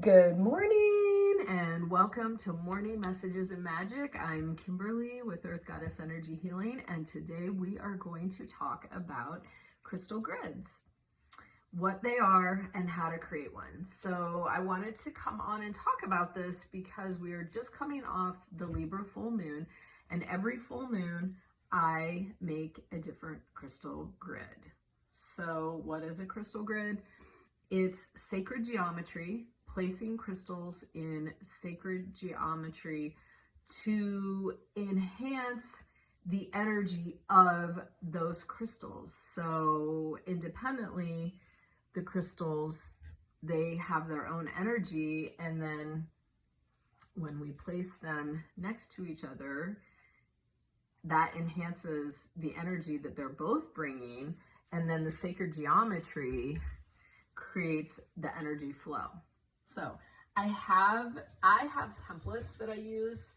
Good morning and welcome to Morning Messages and Magic. I'm Kimberly with Earth Goddess Energy Healing, and today we are going to talk about crystal grids, what they are and how to create one. So I wanted to come on and talk about this because we are just coming off the Libra full moon, and every full moon I make a different crystal grid. So what is a crystal grid? It's sacred geometry, placing crystals in sacred geometry to enhance the energy of those crystals. So independently, the crystals, they have their own energy, and then when we place them next to each other, that enhances the energy that they're both bringing, and then the sacred geometry creates the energy flow. So I have templates that I use,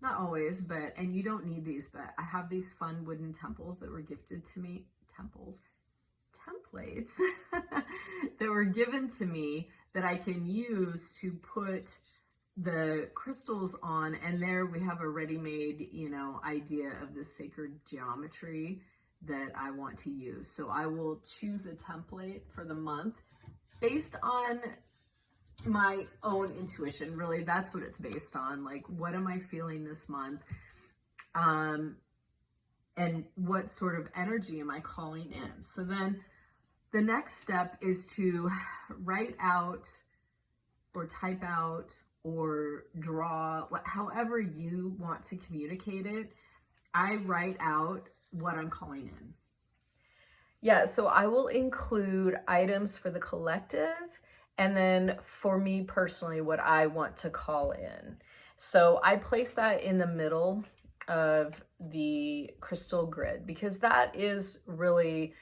not always, but, and you don't need these, but I have these fun wooden templates that were gifted to me, templates that were given to me that I can use to put the crystals on. And there we have a ready-made, idea of the sacred geometry that I want to use. So I will choose a template for the month based on my own intuition. Really, that's what it's based on. Like, what am I feeling this month? And what sort of energy am I calling in? So then the next step is to write out or type out or draw, however you want to communicate it. I write out what I'm calling in. Yeah, so I will include items for the collective, and then for me personally, what I want to call in. So I place that in the middle of the crystal grid because that is really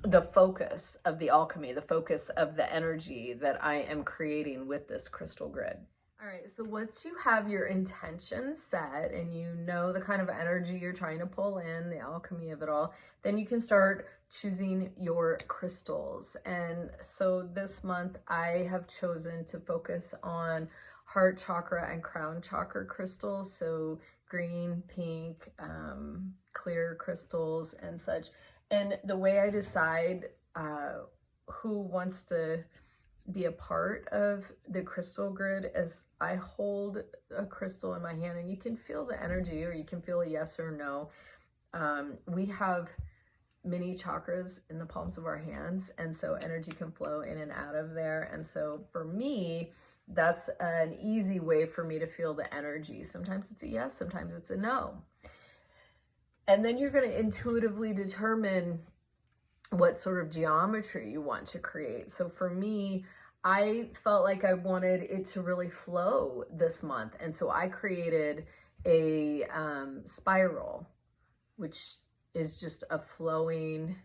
the focus of the alchemy, the focus of the energy that I am creating with this crystal grid. All right, so once you have your intention set and you know the kind of energy you're trying to pull in, the alchemy of it all, then you can start choosing your crystals. And so this month I have chosen to focus on heart chakra and crown chakra crystals, so green, pink, clear crystals and such. And the way I decide who wants to be a part of the crystal grid is I hold a crystal in my hand, and you can feel the energy, or you can feel a yes or no. We have many chakras in the palms of our hands, and so energy can flow in and out of there. And so for me, that's an easy way for me to feel the energy. Sometimes it's a yes, sometimes it's a no. And then you're going to intuitively determine what sort of geometry you want to create. So for me, I felt like I wanted it to really flow this month. And so I created a spiral, which is just a flowing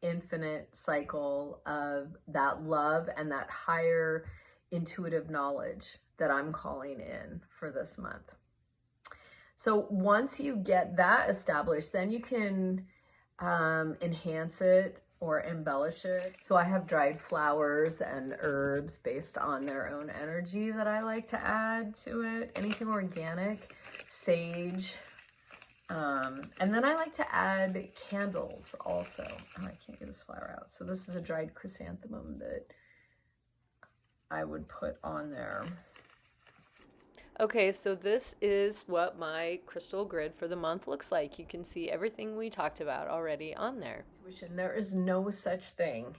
infinite cycle of that love and that higher intuitive knowledge that I'm calling in for this month. So once you get that established, then you can enhance it or embellish it. So I have dried flowers and herbs based on their own energy that I like to add to it. Anything organic, sage. And then I like to add candles also. Oh, I can't get this flower out. So this is a dried chrysanthemum that I would put on there. Okay, so this is what my crystal grid for the month looks like. You can see everything we talked about already on there. There is no such thing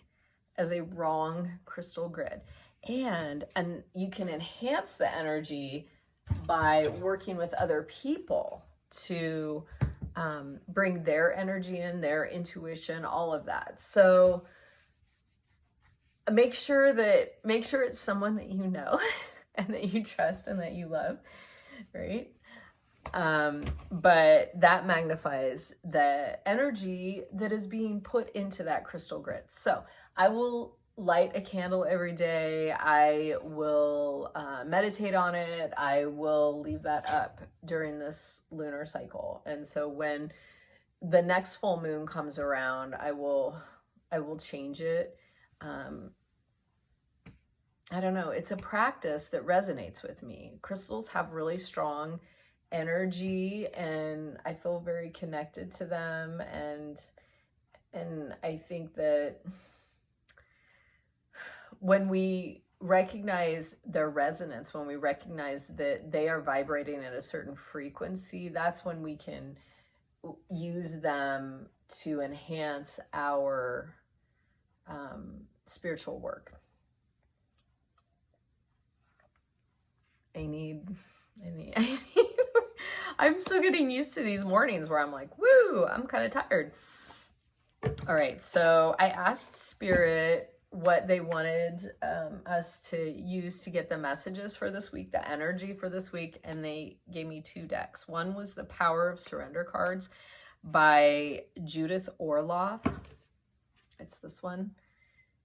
as a wrong crystal grid. And you can enhance the energy by working with other people to bring their energy in, their intuition, all of that. So make sure it's someone that you know and that you trust and that you love, right? But that magnifies the energy that is being put into that crystal grid. So I will light a candle every day. I will meditate on it. I will leave that up during this lunar cycle. And so when the next full moon comes around, I will change it. I don't know, it's a practice that resonates with me. Crystals have really strong energy and I feel very connected to them, and I think that when we recognize their resonance, when we recognize that they are vibrating at a certain frequency, that's when we can use them to enhance our spiritual work. I'm still getting used to these mornings where I'm like, woo, I'm kind of tired. All right, so I asked Spirit what they wanted us to use to get the messages for this week, the energy for this week, and they gave me 2 decks. One was the Power of Surrender cards by Judith Orloff. It's this one.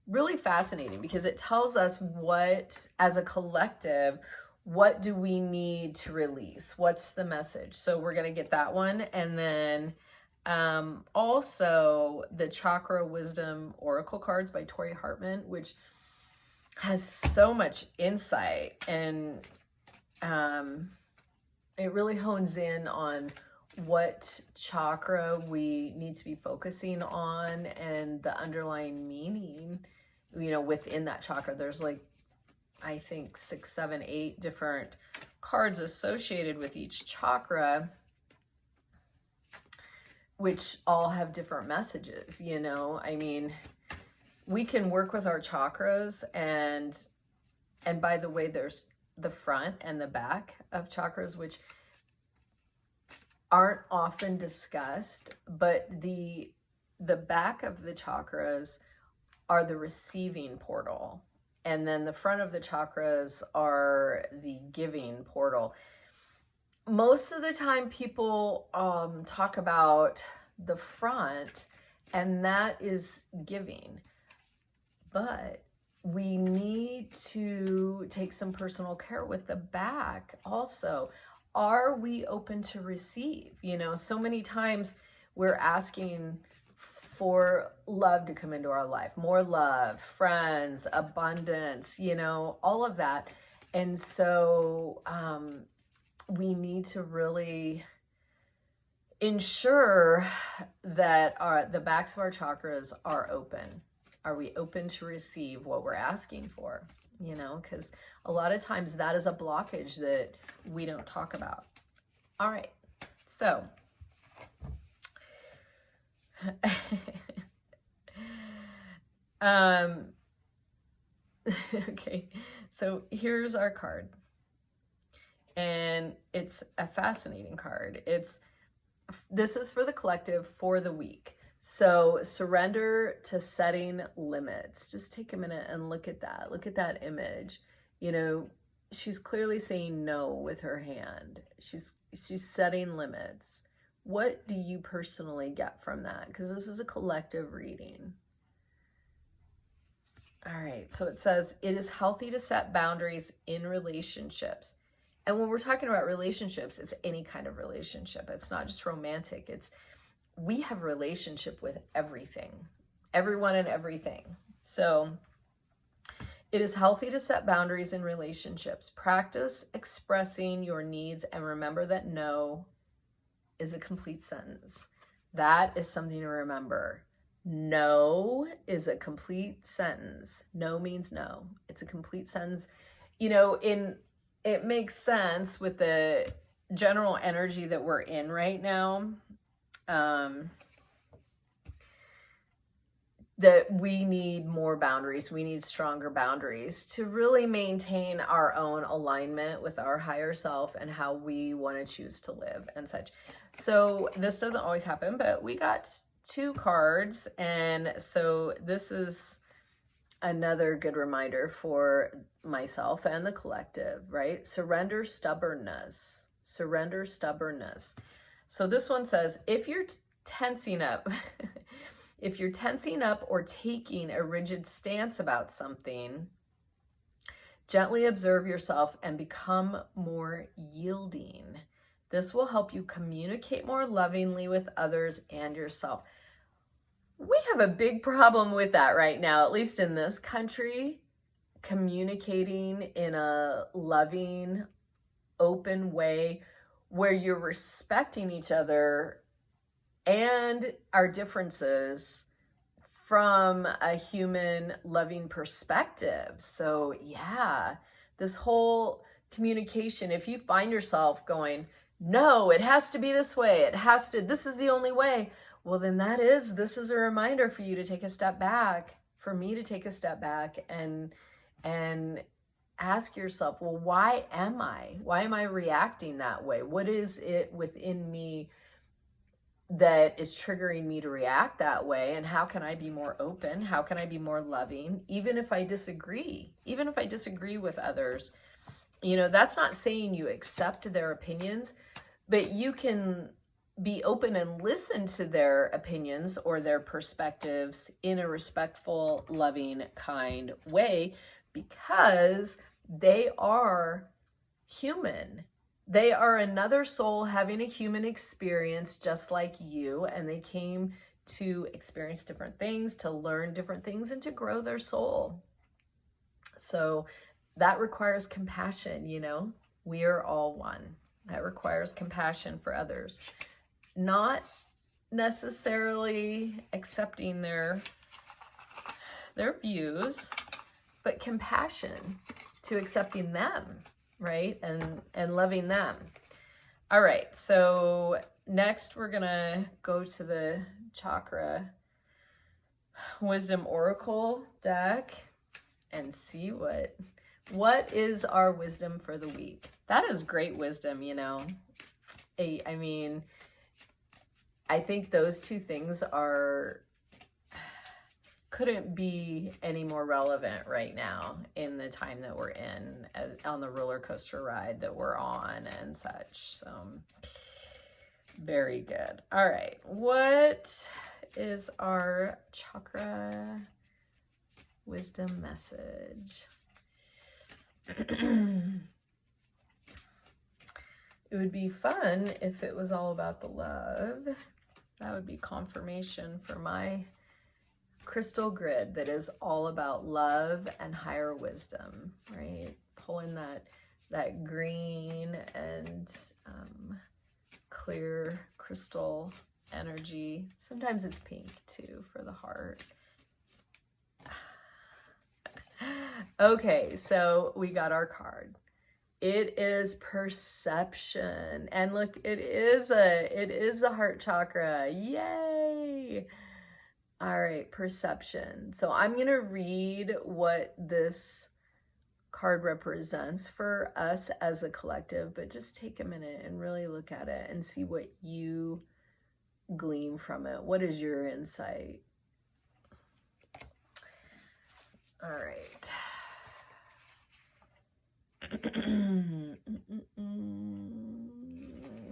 Really fascinating because it tells us what, as a collective, what do we need to release? What's the message? So we're going to get that one. And then also the Chakra Wisdom Oracle cards by Tori Hartman, which has so much insight, and it really hones in on what chakra we need to be focusing on and the underlying meaning, you know, within that chakra. There's like, I think 6, 7, 8 different cards associated with each chakra, which all have different messages, you know. I mean, we can work with our chakras, and by the way, there's the front and the back of chakras, which aren't often discussed, but the back of the chakras are the receiving portal, and then the front of the chakras are the giving portal. Most of the time people talk about the front, and that is giving, but we need to take some personal care with the back also. Are we open to receive? You know, so many times we're asking for love to come into our life, more love, friends, abundance, you know, all of that. And so we need to really ensure that the backs of our chakras are open. Are we open to receive what we're asking for? You know, because a lot of times that is a blockage that we don't talk about. All right, so okay, so here's our card, and it's a fascinating card. This is for the collective for the week. So surrender to setting limits. Just take a minute and look at that. Look at that image. You know, she's clearly saying no with her hand. She's setting limits. What do you personally get from that? Because this is a collective reading. All right, so it says, it is healthy to set boundaries in relationships. And when we're talking about relationships, it's any kind of relationship. It's not just romantic. We have a relationship with everything, everyone and everything. So it is healthy to set boundaries in relationships. Practice expressing your needs, and remember that no is a complete sentence. That is something to remember. No is a complete sentence. No means no. It's a complete sentence. You know, it makes sense with the general energy that we're in right now. That we need more boundaries. We need stronger boundaries to really maintain our own alignment with our higher self and how we want to choose to live and such. So this doesn't always happen, but we got 2 cards. And so this is another good reminder for myself and the collective, right? Surrender stubbornness. Surrender stubbornness. So this one says, if you're tensing up, if you're tensing up or taking a rigid stance about something, gently observe yourself and become more yielding. This will help you communicate more lovingly with others and yourself. We have a big problem with that right now, at least in this country. communicating in a loving, open way where you're respecting each other and our differences from a human loving perspective. So yeah, this whole communication, if you find yourself going, no, it has to be this way, this is the only way, well, then this is a reminder for you to take a step back, for me to take a step back and ask yourself, well, why am I reacting that way? What is it within me that is triggering me to react that way? And how can I be more open? How can I be more loving? Even if I disagree with others, that's not saying you accept their opinions, but you can be open and listen to their opinions or their perspectives in a respectful, loving, kind way, because they are human. They are another soul having a human experience just like you, and they came to experience different things, to learn different things, and to grow their soul. So that requires compassion, We are all one. That requires compassion for others. Not necessarily accepting their views, but compassion to accepting them, right? And loving them. All right, so next we're gonna go to the Chakra Wisdom Oracle deck and see what is our wisdom for the week. That is great wisdom, I mean, I think those two things couldn't be any more relevant right now in the time that we're in, on the roller coaster ride that we're on and such. So very good. All right, what is our chakra wisdom message? It would be fun if it was all about the love. That would be confirmation for my crystal grid that is all about love and higher wisdom, right? Pulling that green and clear crystal energy. Sometimes it's pink too for the heart. Okay, so we got our card. It is perception. And look, it is a heart chakra. Yay! All right, perception. So I'm going to read what this card represents for us as a collective, but just take a minute and really look at it and see what you glean from it. What is your insight? All right.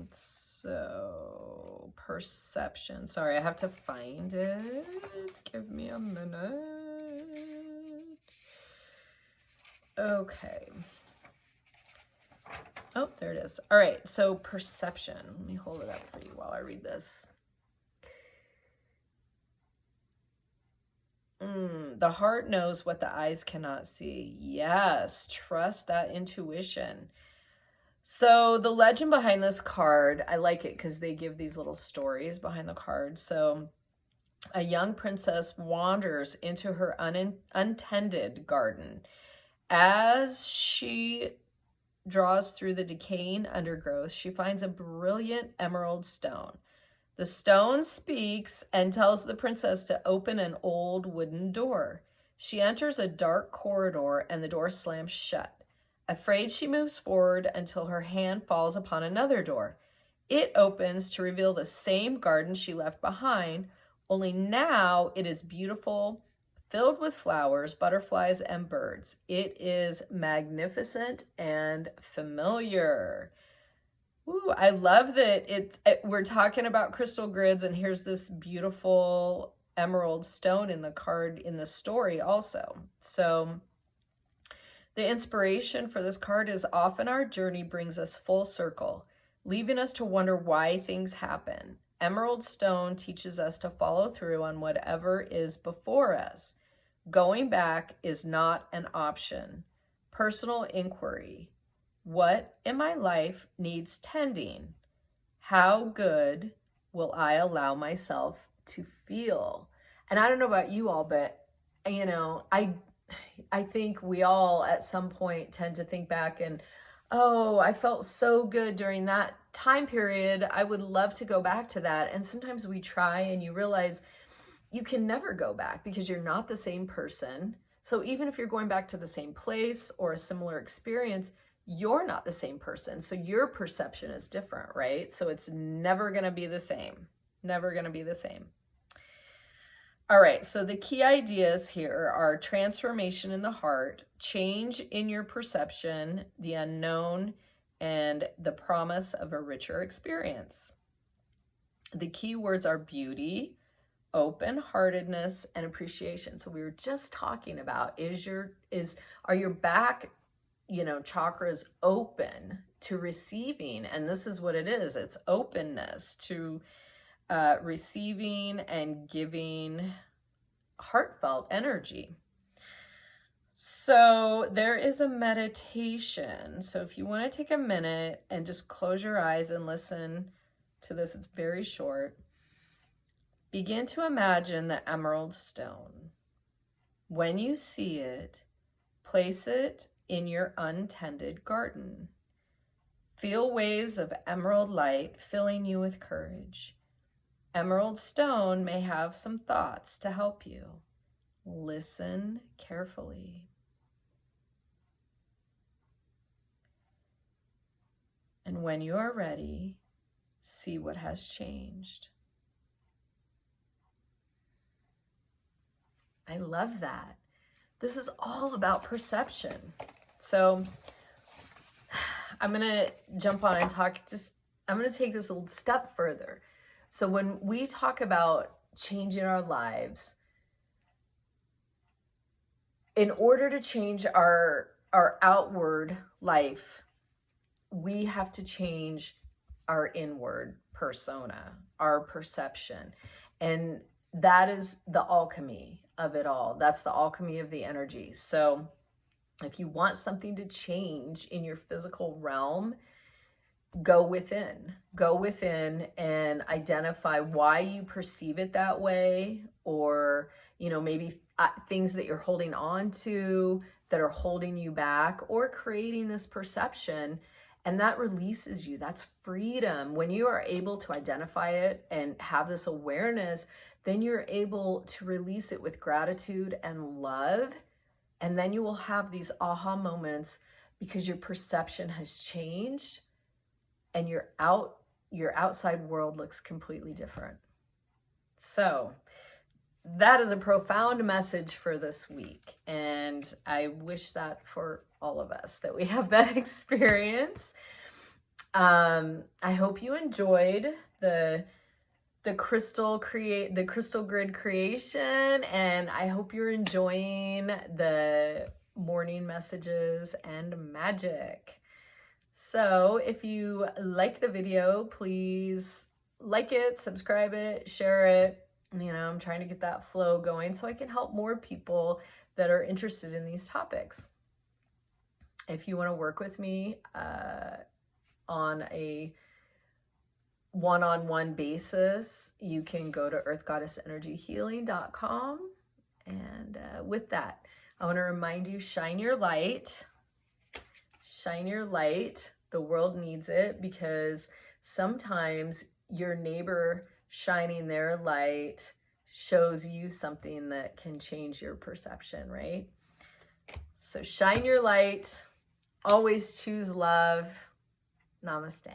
So, perception. Sorry, I have to find it. Give me a minute. Okay. Oh, there it is. All right, so perception. Let me hold it up for you while I read this. The heart knows what the eyes cannot see. Yes, trust that intuition. So the legend behind this card, I like it because they give these little stories behind the card. So a young princess wanders into her untended garden. As she draws through the decaying undergrowth, she finds a brilliant emerald stone. The stone speaks and tells the princess to open an old wooden door. She enters a dark corridor and the door slams shut. Afraid, she moves forward until her hand falls upon another door. It opens to reveal the same garden she left behind, only now it is beautiful, filled with flowers, butterflies, and birds. It is magnificent and familiar. Ooh, I love that we're talking about crystal grids, and here's this beautiful emerald stone in the card in the story also. So the inspiration for this card is often our journey brings us full circle, leaving us to wonder why things happen. Emerald stone teaches us to follow through on whatever is before us. Going back is not an option. Personal inquiry. What in my life needs tending? How good will I allow myself to feel? And I don't know about you all, but you know, I think we all at some point tend to think back and, oh, I felt so good during that time period. I would love to go back to that. And sometimes we try and you realize you can never go back because you're not the same person. So even if you're going back to the same place or a similar experience, you're not the same person. So your perception is different, right? So it's never going to be the same. Never going to be the same. All right, so the key ideas here are transformation in the heart, change in your perception, the unknown, and the promise of a richer experience. The key words are beauty, open-heartedness, and appreciation. So we were just talking about, are your back, chakras open to receiving? And this is what it is. It's openness to receiving and giving heartfelt energy. So there is a meditation. So if you want to take a minute and just close your eyes and listen to this, it's very short. Begin to imagine the emerald stone. When you see it, place it in your untended garden. Feel waves of emerald light filling you with courage. Emerald stone may have some thoughts to help you. Listen carefully. And when you are ready, see what has changed. I love that. This is all about perception. So I'm going to jump on and I'm going to take this a little step further. So when we talk about changing our lives, in order to change our outward life, we have to change our inward persona, our perception. And that is the alchemy of it all. That's the alchemy of the energy. So if you want something to change in your physical realm, go within and identify why you perceive it that way, or, maybe things that you're holding on to that are holding you back or creating this perception. And that releases you. That's freedom. When you are able to identify it and have this awareness, then you're able to release it with gratitude and love. And then you will have these aha moments because your perception has changed and your outside world looks completely different. So that is a profound message for this week. And I wish that for all of us, that we have that experience. I hope you enjoyed the crystal grid creation, and I hope you're enjoying the morning messages and magic. So if you like the video, please like it, subscribe it, share it. I'm trying to get that flow going so I can help more people that are interested in these topics. If you want to work with me on a one-on-one basis, you can go to earthgoddessenergyhealing.com. And with that, I want to remind you, shine your light. Shine your light. The world needs it, because sometimes your neighbor shining their light shows you something that can change your perception, right? So shine your light. Always choose love. Namaste.